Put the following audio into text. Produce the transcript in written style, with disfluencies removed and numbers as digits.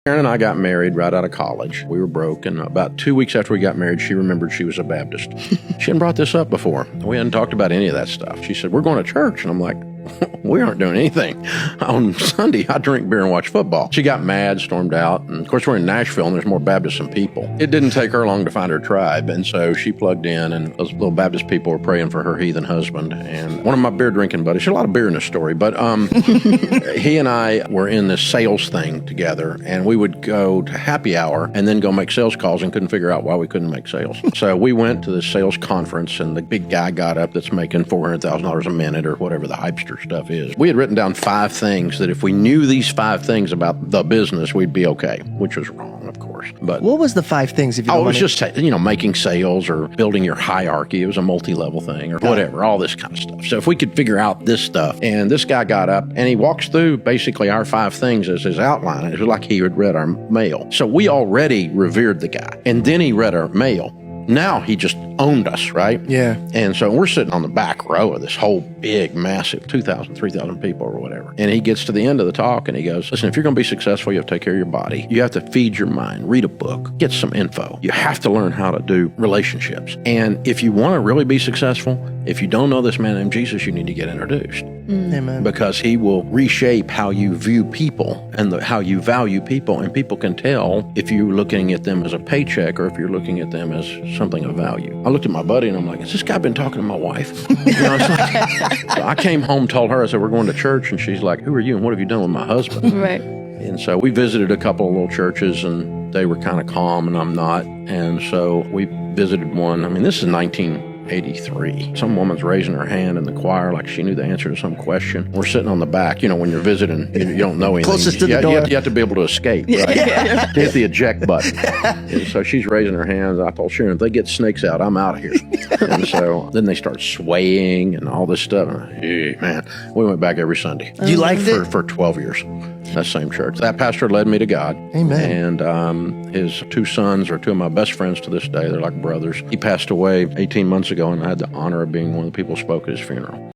Karen and I got married right out of college. We were broke, and about 2 weeks after we got married, she remembered she was a Baptist. She hadn't brought this up before. We hadn't talked about any of that stuff. She said, "We're going to church." And I'm like, "We aren't doing anything. On Sunday, I drink beer and watch football." She got mad, stormed out. And of course, we're in Nashville, and there's more Baptists than people. It didn't take her long to find her tribe. And so she plugged in, and those little Baptist people were praying for her heathen husband. And one of my beer drinking buddies, there's a lot of beer in this story, but he and I were in this sales thing together, and we would go to happy hour and then go make sales calls and couldn't figure out why we couldn't make sales. So we went to this sales conference, and the big guy got up that's making $400,000 a minute or whatever the hypester stuff is. We had written down 5 things that if we knew these 5 things about the business, we'd be okay, which was wrong, of course. But what was the 5 things? If you it was just, making sales or building your hierarchy. It was a multi-level thing or whatever, all this kind of stuff. So if we could figure out this stuff, and this guy got up and he walks through basically our 5 things as his outline. It was like he had read our mail. So we already revered the guy. And then he read our mail. Now he just owned us, right? Yeah. And so we're sitting on the back row of this whole big, massive 2,000, 3,000 people or whatever. And he gets to the end of the talk and he goes, "Listen, if you're going to be successful, you have to take care of your body. You have to feed your mind, read a book, get some info. You have to learn how to do relationships. And if you want to really be successful, if you don't know this man named Jesus, you need to get introduced." Amen. Because he will reshape how you view people and how you value people. And people can tell if you're looking at them as a paycheck or if you're looking at them as something of value. I looked at my buddy and I'm like, "Has this guy been talking to my wife?" It's like, so I came home, told her, I said, "We're going to church." And she's like, "Who are you and what have you done with my husband?" Right. And so we visited a couple of little churches and they were kind of calm and I'm not. And so we visited one. I mean, this is 1983. Some woman's raising her hand in the choir like she knew the answer to some question. We're sitting on the back. When you're visiting, you don't know anything. Closest to the door. You have to be able to escape, right? Hit the eject button. And so she's raising her hands. I told Sharon, if they get snakes out, I'm out of here. And so then they start swaying and all this stuff. And hey, man, we went back every Sunday. You liked it? For 12 years. That same church. That pastor led me to God. Amen. And his 2 sons are 2 of my best friends to this day. They're like brothers. He passed away 18 months ago, and I had the honor of being one of the people who spoke at his funeral.